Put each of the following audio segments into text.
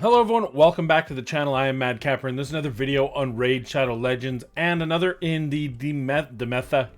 Hello everyone, welcome back to the channel. I am Madcapper, and this is another video on Raid Shadow Legends and another in the Demytha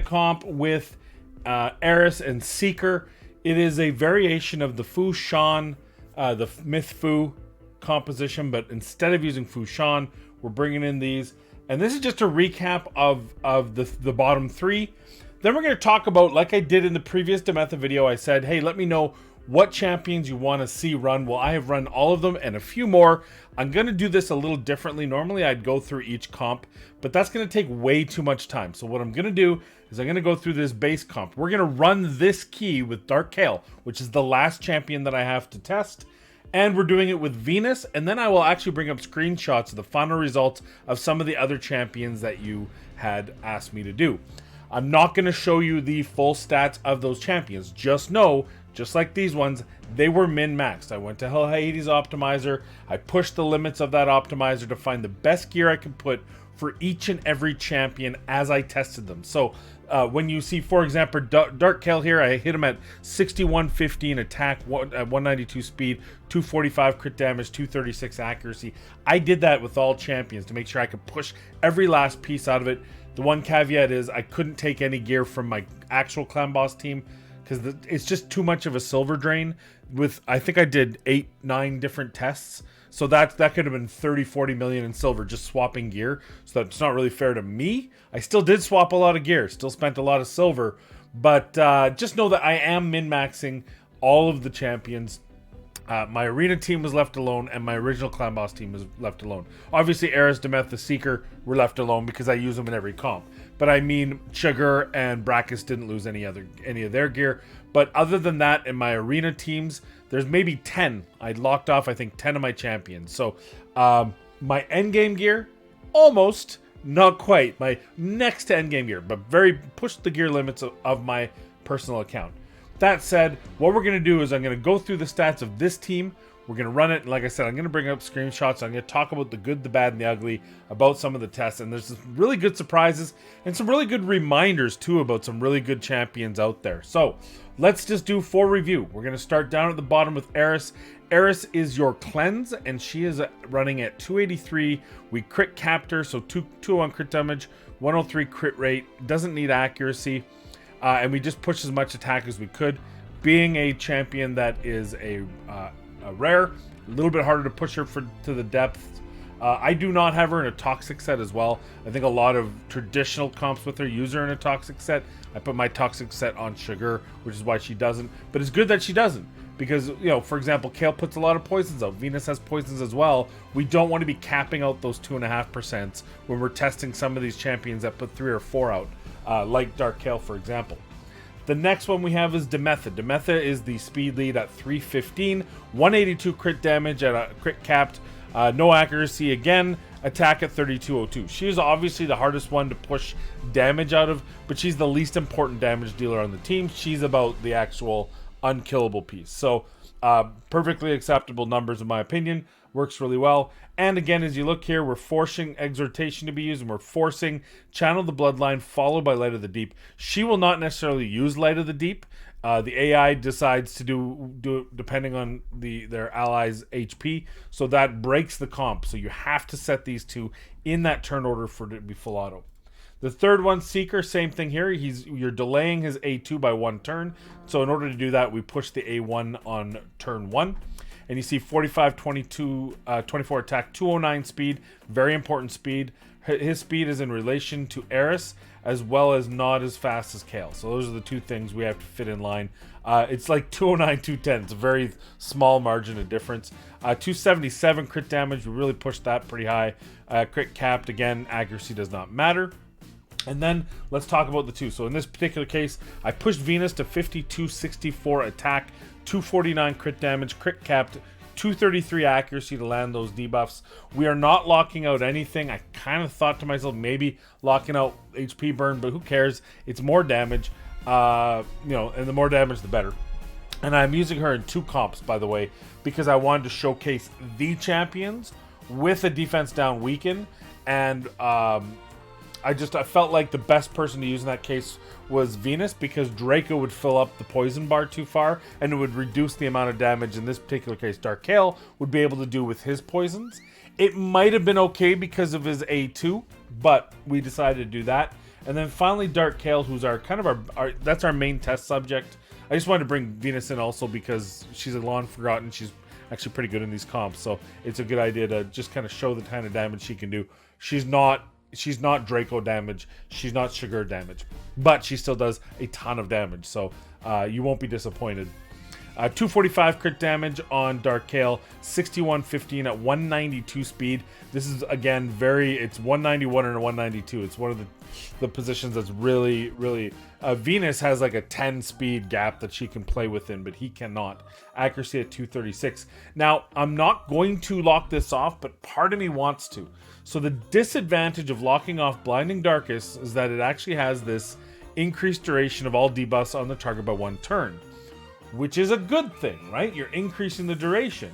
comp with Eris and Seeker. It is a variation of the Fu Shan, the Myth Fu composition, but instead of using Fu Shan, we're bringing in these. And this is just a recap of the bottom three. Then we're going to talk about, like I did in the previous Demytha video, I said, hey, let me know what champions you want to see run. Well, I have run all of them and a few more. I'm going to do this a little differently. Normally, I'd go through each comp, but that's going to take way too much time. So what I'm going to do is I'm going to go through this base comp. We're going to run this key with Dark Kael, which is the last champion that I have to test. And we're doing it with Venus, and then I will actually bring up screenshots of the final results of some of the other champions that you had asked me to do. I'm not going to show you the full stats of those champions. Just know, just like these ones, they were min-maxed. I went to Hell Hades Optimizer. I pushed the limits of that optimizer to find the best gear I could put for each and every champion as I tested them. So when you see, for example, Dark Kael here, I hit him at 6115 attack, 192 speed, 245 crit damage, 236 accuracy. I did that with all champions to make sure I could push every last piece out of it. The one caveat is I couldn't take any gear from my actual clan boss team because it's just too much of a silver drain. With, I think I did 8-9 different tests. So that could have been 30-40 million in silver just swapping gear. So that's not really fair to me. I still did swap a lot of gear, still spent a lot of silver, but just know that I am min-maxing all of the champions. My arena team was left alone, and my original clan boss team was left alone. Obviously, Eris, Demytha, Seeker were left alone because I use them in every comp. But I mean, Sugar and Brackus didn't lose any of their gear. But other than that, in my arena teams, there's maybe 10. I locked off, I think, 10 of my champions. So my endgame gear, almost, not quite. My next to endgame gear, but very pushed the gear limits of my personal account. That said, what we're going to do is I'm going to go through the stats of this team. We're going to run it. And like I said, I'm going to bring up screenshots. I'm going to talk about the good, the bad, and the ugly about some of the tests. And there's some really good surprises and some really good reminders, too, about some really good champions out there. So let's just do full review. We're going to start down at the bottom with Eris. Eris is your cleanse, and she is running at 283. We crit capped her, so 201 crit damage, 103 crit rate. Doesn't need accuracy. And we just pushed as much attack as we could. Being a champion that is a rare, a little bit harder to push her to the depth. I do not have her in a toxic set as well. I think a lot of traditional comps with her use her in a toxic set. I put my toxic set on Sugar, which is why she doesn't. But it's good that she doesn't. Because, you know, for example, Kael puts a lot of poisons out. Venus has poisons as well. We don't want to be capping out those 2.5% when we're testing some of these champions that put 3 or 4 out. Like Dark Kael, for example. The next one we have is Demytha. Demytha is the speed lead at 315, 182 crit damage at a crit capped, no accuracy again, attack at 3202. She is obviously the hardest one to push damage out of, but she's the least important damage dealer on the team. She's about the actual unkillable piece. So perfectly acceptable numbers in my opinion. Works really well. And again, as you look here, we're forcing Exhortation to be used, and we're forcing Channel the Bloodline followed by Light of the Deep. She will not necessarily use Light of the Deep. The AI decides to do it depending on their allies' HP, so that breaks the comp. So you have to set these two in that turn order for it to be full auto. The third one, Seeker, same thing here. You're delaying his A2 by 1 turn. So in order to do that, we push the A1 on turn 1. And you see 45, 22, 24 attack, 209 speed. Very important speed. His speed is in relation to Eris, as well as not as fast as Kael. So those are the two things we have to fit in line. It's like 209, 210. It's a very small margin of difference. 277 crit damage. We really pushed that pretty high. Crit capped. Again, accuracy does not matter. And then let's talk about the two. So in this particular case, I pushed Venus to 5264 attack, 249 crit damage, crit capped, 233 accuracy to land those debuffs. We are not locking out anything. I kind of thought to myself, maybe locking out HP burn, but who cares? It's more damage, and the more damage, the better. And I'm using her in 2 comps, by the way, because I wanted to showcase the champions with a defense down weaken, and I felt like the best person to use in that case was Venus, because Draco would fill up the poison bar too far, and it would reduce the amount of damage in this particular case Dark Kael would be able to do with his poisons. It might have been okay because of his A2, but we decided to do that. And then finally Dark Kael, who's our that's our main test subject. I just wanted to bring Venus in also because she's a long forgotten. She's actually pretty good in these comps, so it's a good idea to just kind of show the kind of damage she can do. She's not Draco damage, she's not Sugar damage, but she still does a ton of damage, so you won't be disappointed. 245 crit damage on Dark Kael, 6115 at 192 speed. This is again it's 191 and a 192. It's one of the positions that's really Venus has like a 10 speed gap that she can play within, but he cannot. Accuracy at 236. Now I'm not going to lock this off, but part of me wants to. So the disadvantage of locking off Blinding Darkness is that it actually has this increased duration of all debuffs on the target by 1 turn, which is a good thing, right? You're increasing the duration.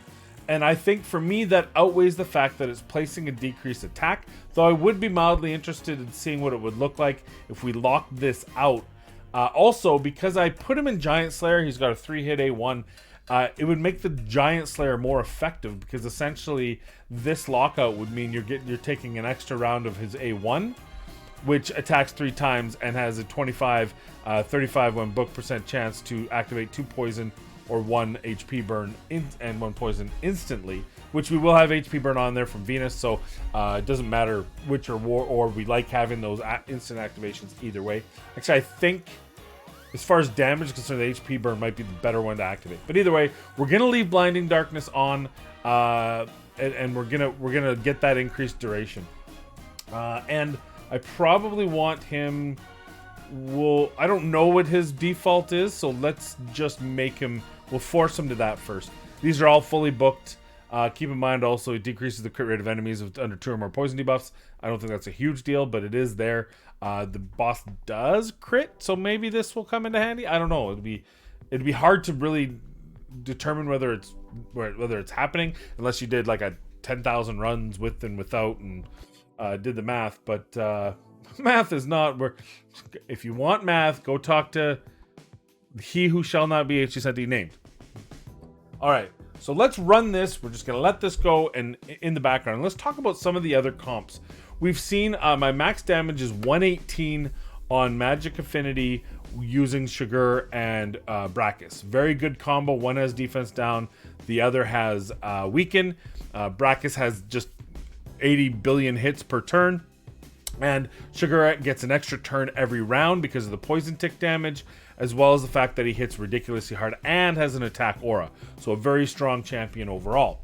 And I think for me that outweighs the fact that it's placing a decreased attack, though I would be mildly interested in seeing what it would look like if we locked this out. Also, because I put him in Giant Slayer, he's got a 3-hit A1, it would make the Giant Slayer more effective, because essentially this lockout would mean you're taking an extra round of his A1, which attacks 3 times and has a 35 when book % chance to activate 2 poison or 1 HP burn and 1 poison instantly, which we will have HP burn on there from Venus, so it doesn't matter which or we like having those instant activations either way. Actually, I think as far as damage is concerned, the HP burn might be the better one to activate. But either way, we're gonna leave Blinding Darkness on, and we're gonna get that increased duration. And I probably want him. I don't know what his default is, so let's just make him. We'll force him to that first. These are all fully booked. Keep in mind also it decreases the crit rate of enemies with under 2 or more poison debuffs. I don't think that's a huge deal, but it is there. The boss does crit, so maybe this will come into handy. I don't know. It'd be hard to really determine whether it's happening unless you did like a 10,000 runs with and without and did the math. But math is not where. If you want math, go talk to he who shall not be HCST named. All right. So let's run this. We're just going to let this go and in the background. Let's talk about some of the other comps. We've seen my max damage is 118 on Magic Affinity using Sugar and Brachus. Very good combo. One has defense down. The other has weaken. Brachus has just 80 billion hits per turn. And Sugar gets an extra turn every round because of the poison tick damage, as well as the fact that he hits ridiculously hard and has an attack aura. So a very strong champion overall.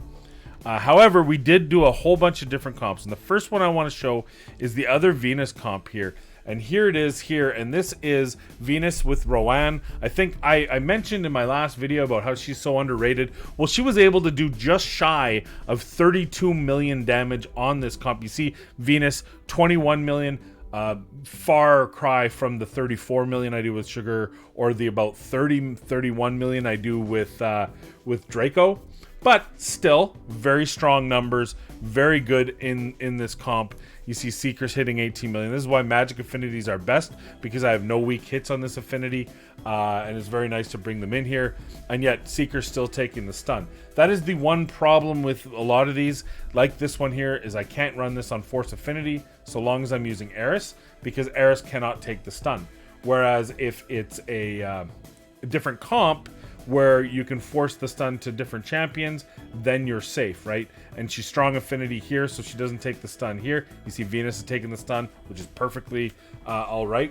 However, we did do a whole bunch of different comps. And the first one I want to show is the other Venus comp here. And here it is here. And this is Venus with Rowan. I think I mentioned in my last video about how she's so underrated. Well, she was able to do just shy of 32 million damage on this comp. You see Venus, 21 million. Far cry from the 34 million I do with Sugar, or the about 31 million I do with Draco. But still, very strong numbers, very good in this comp. You see Seekers hitting 18 million. This is why Magic Affinities are best, because I have no weak hits on this affinity, and it's very nice to bring them in here. And yet, Seeker's still taking the stun. That is the one problem with a lot of these, like this one here, is I can't run this on Force Affinity so long as I'm using Eris, because Eris cannot take the stun. Whereas if it's a different comp, where you can force the stun to different champions, then you're safe, right? And she's strong affinity here, so she doesn't take the stun here. You see Venus is taking the stun, which is perfectly all right.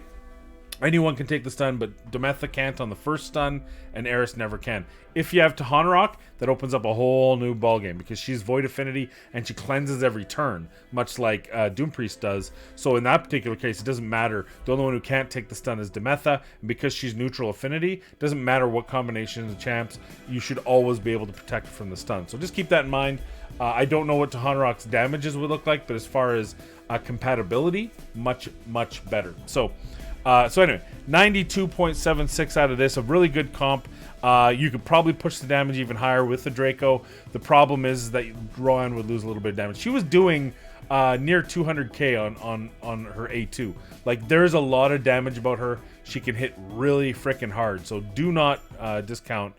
Anyone can take the stun, but Demytha can't on the first stun, and Eris never can. If you have Tahanarok, that opens up a whole new ballgame, because she's Void Affinity, and she cleanses every turn, much like Doompriest does. So in that particular case, it doesn't matter. The only one who can't take the stun is Demytha, and because she's Neutral Affinity, it doesn't matter what combination of champs, you should always be able to protect from the stun. So just keep that in mind. I don't know what Tahanarok's damages would look like, but as far as compatibility, much, much better. So anyway, 92.76 out of this, a really good comp. You could probably push the damage even higher with the Draco. The problem is that Rowan would lose a little bit of damage. She was doing near 200k on her A2. Like, there's a lot of damage about her. She can hit really freaking hard, so do not discount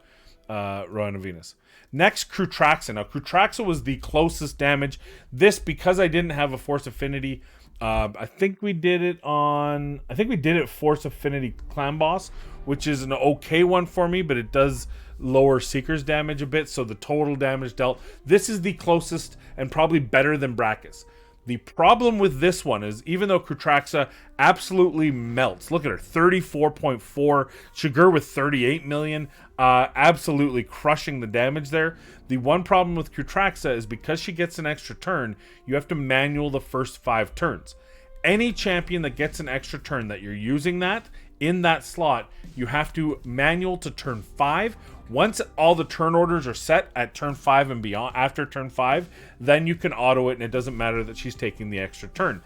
Rowena Venus. Next, Kutraxia. Now, Kutraxia was the closest damage. This, because I didn't have a Force Affinity, I think we did it Force Affinity Clan Boss, which is an okay one for me, but it does lower Seeker's damage a bit, so the total damage dealt. This is the closest and probably better than Brachus. The problem with this one is, even though Kutraxia absolutely melts, look at her, 34.4, Shigur with 38 million, absolutely crushing the damage there. The one problem with Kutraxia is because she gets an extra turn, you have to manual the first 5 turns. Any champion that gets an extra turn that you're using that, in that slot, you have to manual to turn 5. Once all the turn orders are set at turn 5 and beyond, after turn 5, then you can auto it, and it doesn't matter that she's taking the extra turn.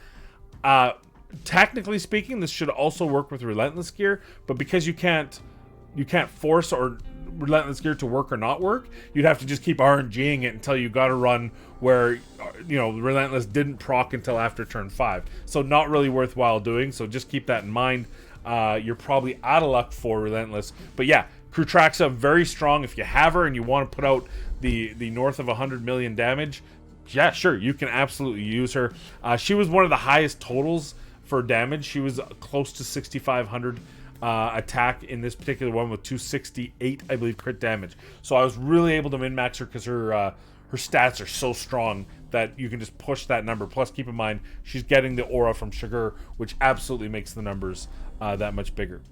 Technically speaking, this should also work with Relentless Gear, but because you can't force or Relentless Gear to work or not work, you'd have to just keep RNGing it until you got a run where, you know, Relentless didn't proc until after turn 5. So not really worthwhile doing, so just keep that in mind. You're probably out of luck for Relentless, but yeah, Cruetraxa, very strong. If you have her and you want to put out the north of 100 million damage, yeah, sure, you can absolutely use her. She was one of the highest totals for damage. She was close to 6,500 attack in this particular one with 268, I believe, crit damage. So I was really able to min-max her because her stats are so strong that you can just push that number. Plus, keep in mind, she's getting the aura from Shigur, which absolutely makes the numbers that much bigger.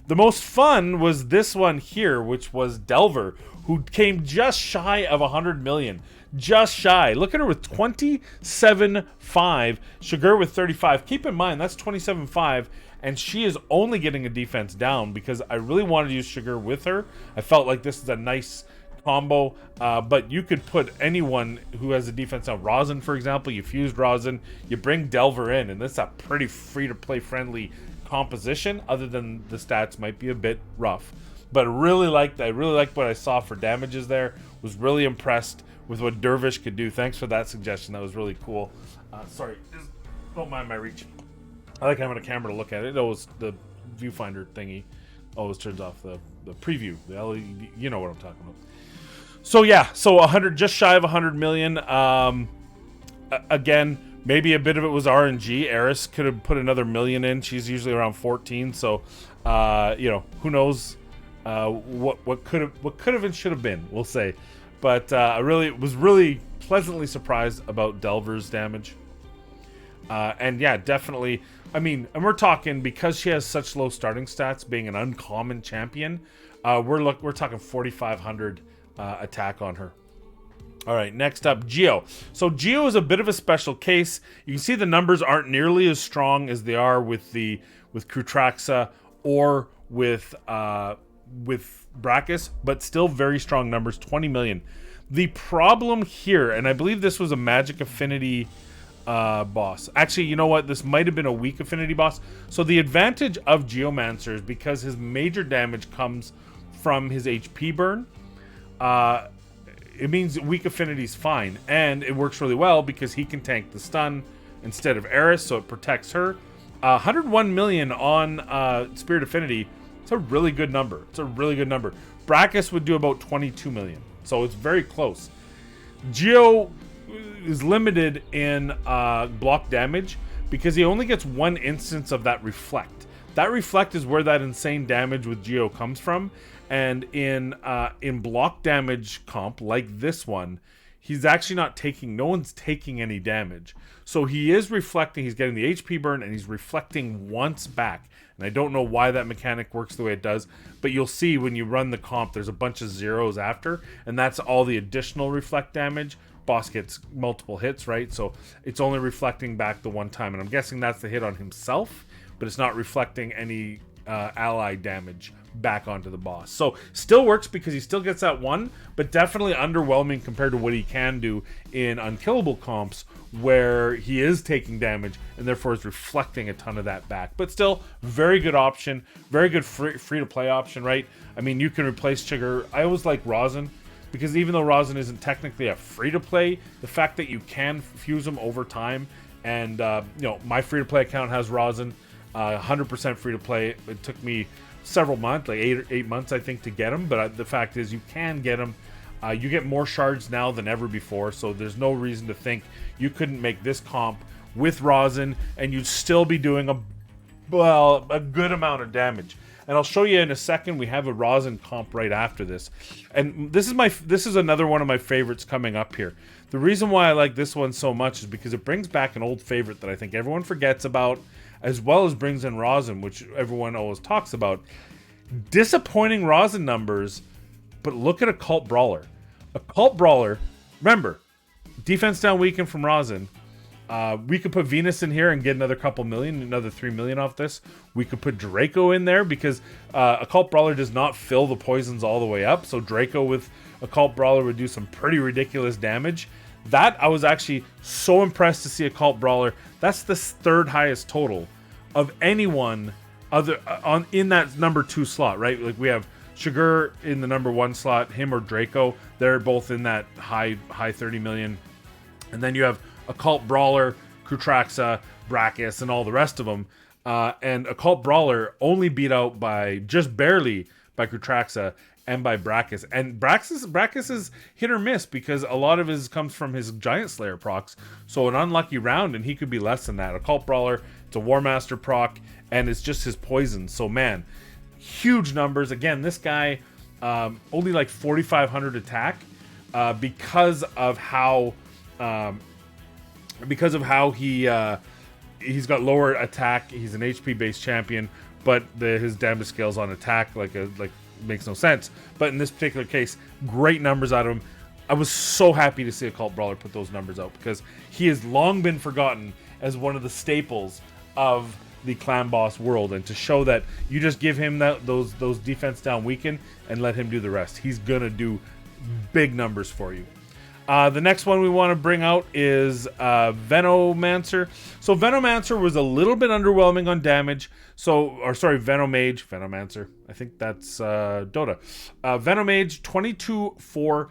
The most fun was this one here, which was Delver, who came just shy of 100 million. Just shy. Look at her with 27.5. Shigur with 35. Keep in mind, that's 27.5, and she is only getting a defense down because I really wanted to use Shigur with her. I felt like this is a nice combo, but you could put anyone who has a defense down. Rosin, for example, you fused Rosin, you bring Delver in, and that's a pretty free-to-play friendly composition, other than the stats might be a bit rough. But I really liked what I saw for damages there. Was really impressed with what Dervish could do. Thanks for that suggestion. That was really cool. Sorry, just don't mind my reach. I like having a camera to look at it. It always, the viewfinder thingy always turns off the preview, the LED, you know what I'm talking about. So yeah, so 100, just shy of 100 million. Again, maybe a bit of it was RNG. Eris could have put another million in. She's usually around 14, so you know, who knows what could have and should have been, we'll say. But I was really pleasantly surprised about Delver's damage. And yeah, definitely. I mean, and we're talking, because she has such low starting stats, being an uncommon champion, we're talking 4,500 attack on her. All right, next up, Geo. So Geo is a bit of a special case. You can see the numbers aren't nearly as strong as they are with Kutraxa or with Brachus, but still very strong numbers, 20 million. The problem here, and I believe this was a magic affinity boss. Actually, you know what? This might have been a weak affinity boss. So the advantage of Geomancer is because his major damage comes from his HP burn. It means weak affinity is fine, and it works really well because he can tank the stun instead of Eris, so it protects her. 101 million on Spirit Affinity. It's a really good number. It's a really good number. Brachus would do about 22 million, so it's very close. Geo is limited in block damage because he only gets one instance of that Reflect. That Reflect is where that insane damage with Geo comes from. And in block damage comp like this one, he's actually not taking, no one's taking any damage. So he is reflecting, he's getting the HP burn, and he's reflecting once back. And I don't know why that mechanic works the way it does, but you'll see when you run the comp, there's a bunch of zeros after, and that's all the additional reflect damage. Boss gets multiple hits, right? So it's only reflecting back the one time, and I'm guessing that's the hit on himself, but it's not reflecting any ally damage back onto the boss. So still works because he still gets that one, but definitely underwhelming compared to what he can do in unkillable comps, where he is taking damage and therefore is reflecting a ton of that back. But still, very good option, very good free to play option, right? I mean, you can replace Shigur. I always like Rosin because even though Rosin isn't technically a free-to-play, the fact that you can fuse them over time, and my free-to-play account has Rosin, 100% free-to-play. It took me several months, like 8 months, I think, to get them, but the fact is you can get them. You get more shards now than ever before, so there's no reason to think you couldn't make this comp with Rosin, and you'd still be doing a good amount of damage. And I'll show you in a second. We have a Rosin comp right after this, and this is another one of my favorites coming up here. The reason why I like this one so much is because it brings back an old favorite that I think everyone forgets about, as well as brings in Rosin, which everyone always talks about. Disappointing Rosin numbers, but look at Occult Brawler. Occult Brawler, remember, defense down weakened from Rosin. We could put Venus in here and get another couple million, another 3 million off this. We could put Draco in there because Occult Brawler does not fill the poisons all the way up. So Draco with Occult Brawler would do some pretty ridiculous damage. That, I was actually so impressed to see Occult Brawler. That's the third highest total of anyone in that number 2 slot, right? Like we have Sugar in the number 1 slot, him or Draco. They're both in that high 30 million. And then you have Occult Brawler, Kutraxia, Brachus, and all the rest of them. And Occult Brawler only beat out by just barely by Kutraxia and by Brachus. And Brachus is hit or miss because a lot of his comes from his Giant Slayer procs. So an unlucky round and he could be less than that. Occult Brawler, it's a War Master proc, and it's just his poison. So man, huge numbers. Again, this guy only like 4,500 attack because of how he's got lower attack. He's an HP based champion, but his damage scales on attack makes no sense. But in this particular case, great numbers out of him. I was so happy to see Occult Brawler put those numbers out because he has long been forgotten as one of the staples of the clan boss world, and to show that you just give him those defense down weaken and let him do the rest. He's gonna do big numbers for you. The next one we want to bring out is Venomancer. So Venomancer was a little bit underwhelming on damage. Venom Mage, Venomancer. I think that's Dota. Venom Mage, 22-4.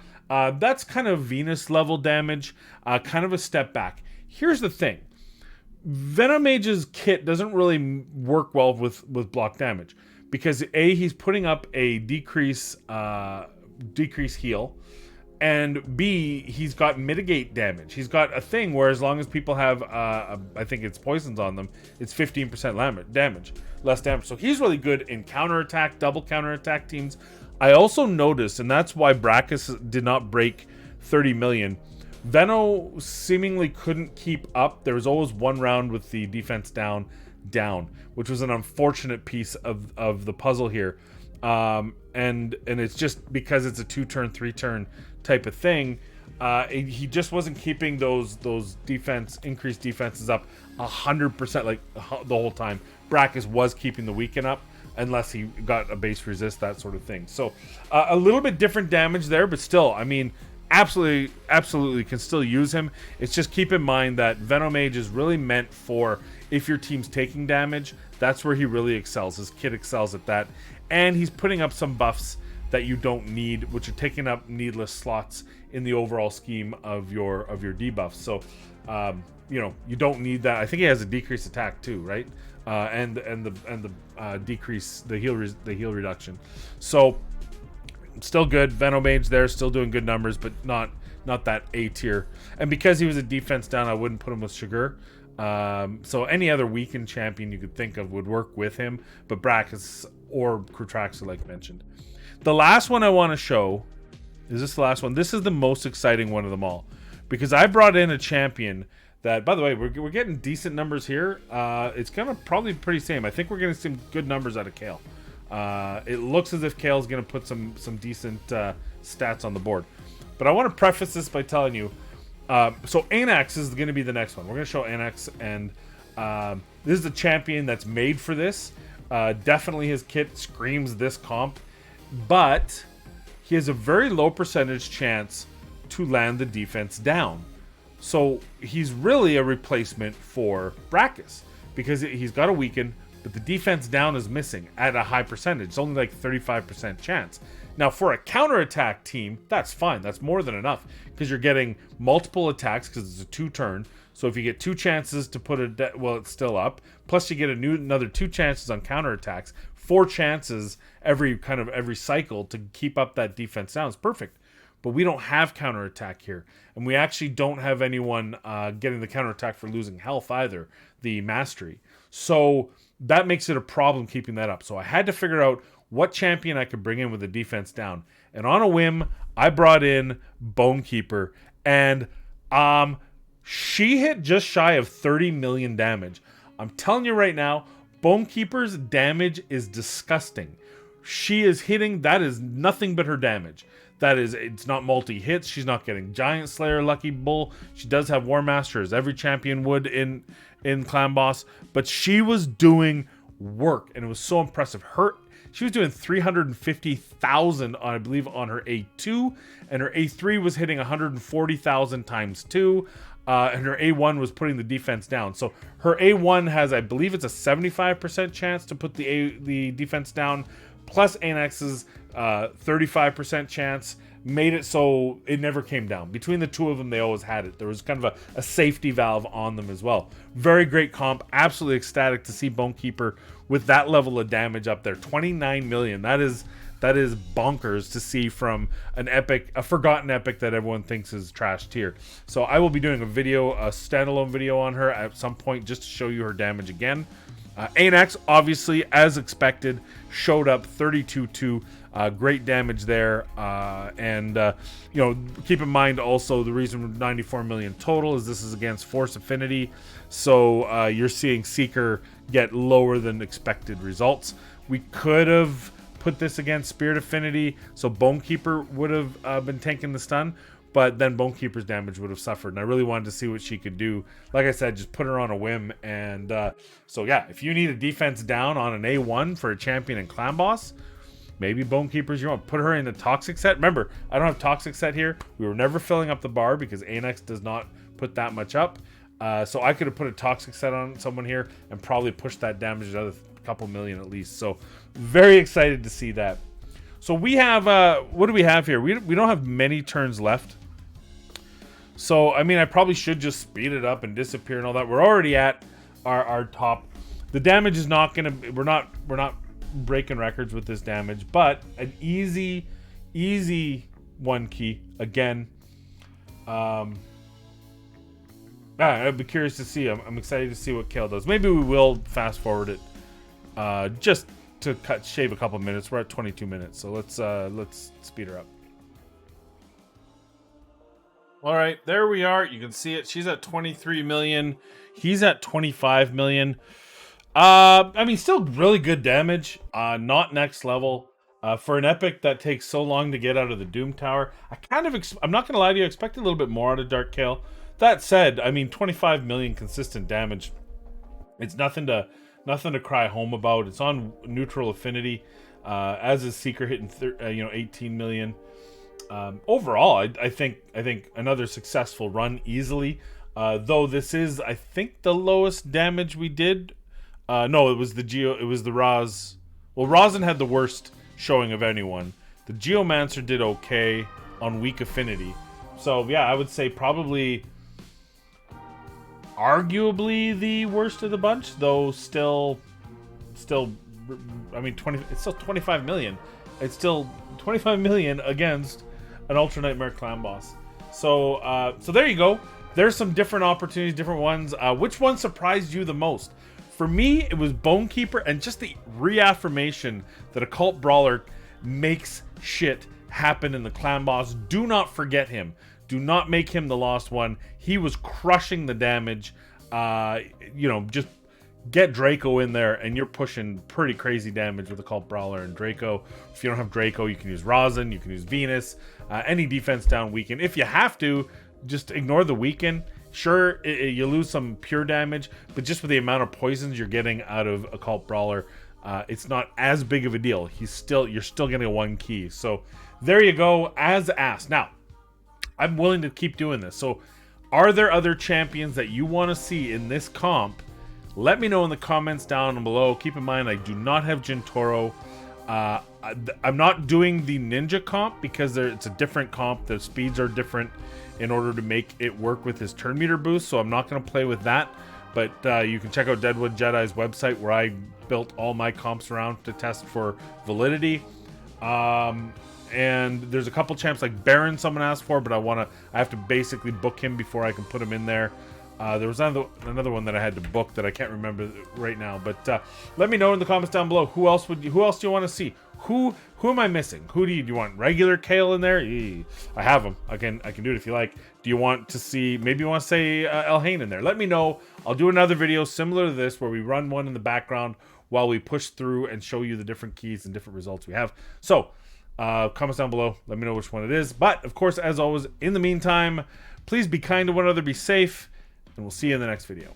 That's kind of Venus level damage. Kind of a step back. Here's the thing. Venom Mage's kit doesn't really work well with block damage because A, he's putting up a decrease heal, and B, he's got mitigate damage. He's got a thing where as long as people have I think it's poisons on them, it's 15% damage, less damage. So he's really good in counterattack, double counterattack teams. I also noticed, and that's why Brachus did not break 30 million. Veno seemingly couldn't keep up. There was always one round with the defense down, which was an unfortunate piece of the puzzle here. And it's just because it's a 2-turn, 3-turn type of thing. He just wasn't keeping those increased defenses up 100% like the whole time. Brachus was keeping the weaken up unless he got a base resist, that sort of thing. So a little bit different damage there, but still, I mean, absolutely can still use him. It's just keep in mind that Venom Mage is really meant for if your team's taking damage. That's where he really excels. His kit excels at that, and he's putting up some buffs that you don't need, which are taking up needless slots in the overall scheme of your debuffs. So you don't need that. I think he has a decreased attack too, right? And the decrease the heal reduction. So still good. Venom Mage there, still doing good numbers, but not that A tier. And because he was a defense down, I wouldn't put him with Sugar. So any other weakened champion you could think of would work with him, but Brachus or Cruetraxa, like mentioned. The last one I want to show is this last one. This is the most exciting one of them all because I brought in a champion that, by the way, we're getting decent numbers here. It's gonna probably pretty same. I think we're getting some good numbers out of Kael. It looks as if Kael's going to put some decent stats on the board. But I want to preface this by telling you, so Anax is going to be the next one. We're going to show Anax, and this is a champion that's made for this. Definitely his kit screams this comp, but he has a very low percentage chance to land the defense down. So he's really a replacement for Brachus because he's got a weaken, but the defense down is missing at a high percentage. It's only like 35% chance. Now, for a counterattack team, that's fine. That's more than enough because you're getting multiple attacks because it's a 2-turn. So if you get 2 chances to put it, well, it's still up. Plus, you get another 2 chances on counterattacks. 4 chances every cycle to keep up that defense down. It's perfect. But we don't have counterattack here. And we actually don't have anyone getting the counterattack for losing health either, the mastery. So that makes it a problem keeping that up. So I had to figure out what champion I could bring in with the defense down. And on a whim, I brought in Bonekeeper. And she hit just shy of 30 million damage. I'm telling you right now, Bonekeeper's damage is disgusting. She is hitting, that is nothing but her damage. That is, it's not multi-hits. She's not getting Giant Slayer, Lucky Bull. She does have War Master, as every champion would in Clan Boss. But she was doing work, and it was so impressive. She was doing 350,000, I believe, on her A2, and her A3 was hitting 140,000 times 2. And her A1 was putting the defense down. So her A1 has, I believe it's a 75% chance to put the defense down, plus Anax's 35% chance, made it so it never came down. Between the two of them, they always had it. There was kind of a safety valve on them as well. Very great comp. Absolutely ecstatic to see Bonekeeper with that level of damage up there. 29 million. That is bonkers to see from a forgotten epic that everyone thinks is trash tier. So I will be doing a standalone video on her at some point just to show you her damage again. Anax, obviously, as expected, showed up 32-2. Great damage there. Keep in mind also the reason 94 million total is this is against Force Affinity. So you're seeing Seeker get lower than expected results. We could have put this against Spirit Affinity, so Bonekeeper would have been tanking the stun, but then Bonekeeper's damage would have suffered, and I really wanted to see what she could do. Like I said, just put her on a whim, and so yeah, if you need a defense down on an A1 for a champion and clan boss, maybe Bonekeeper's your own. Put her in the Toxic set. Remember, I don't have Toxic set here. We were never filling up the bar because Anax does not put that much up, so I could have put a Toxic set on someone here and probably pushed that damage another couple million at least. So very excited to see that. So we have what do we have here? We don't have many turns left. So I mean, I probably should just speed it up and disappear and all that. We're already at our top. The damage is not gonna, we're not breaking records with this damage, but an easy 1 key again. I'd be curious to see. I'm excited to see what Kael does. Maybe we will fast forward it just to shave a couple minutes. We're at 22 minutes, so let's speed her up. All right, there we are. You can see it. She's at 23 million. He's at 25 million. I mean, still really good damage. Not next level. For an epic that takes so long to get out of the Doom Tower, I'm not gonna lie to you, I expected a little bit more out of Dark Kael. That said, I mean, 25 million consistent damage. It's nothing to cry home about. It's on neutral affinity, as is Seeker hitting 18 million. Overall, I think another successful run easily. Though this is, I think, the lowest damage we did. No, it was the Raz. Well, Razin had the worst showing of anyone. The Geomancer did okay on weak affinity. So yeah, I would say probably arguably the worst of the bunch, though still I mean, it's still 25 million. It's still 25 million against an Ultra Nightmare clan boss. So so there you go. There's some different opportunities, different ones. Which one surprised you the most? For me, it was Bonekeeper, and just the reaffirmation that Occult Brawler makes shit happen in the clan boss. Do not forget him. Do not make him the lost one. He was crushing the damage. Just get Draco in there, and you're pushing pretty crazy damage with Occult Brawler and Draco. If you don't have Draco, you can use Razin, you can use Venus. Any defense down weaken. If you have to, just ignore the weaken. Sure, you lose some pure damage, but just with the amount of poisons you're getting out of Occult Brawler, it's not as big of a deal. You're still getting a 1 key. So there you go, as asked. Now, I'm willing to keep doing this. So are there other champions that you want to see in this comp Let me know in the comments down below. Keep in mind, I do not have Jintoro. I'm not doing the ninja comp because it's a different comp. The speeds are different in order to make it work with his turn meter boost, so I'm not going to play with that. But you can check out Deadwood Jedi's website where I built all my comps around to test for validity. And there's a couple champs like Baron someone asked for, but I have to basically book him before I can put him in there. There was another one that I had to book that I can't remember right now. But let me know in the comments down below who else do you want to see? Who am I missing? Who do you want? Regular Kael in there? I have him. I can do it if you like. Do you want to see? Maybe you want to say Elhain in there? Let me know. I'll do another video similar to this where we run one in the background while we push through and show you the different keys and different results we have. So comments down below. Let me know which one it is. But of course, as always, in the meantime, please be kind to one another. Be safe. And we'll see you in the next video.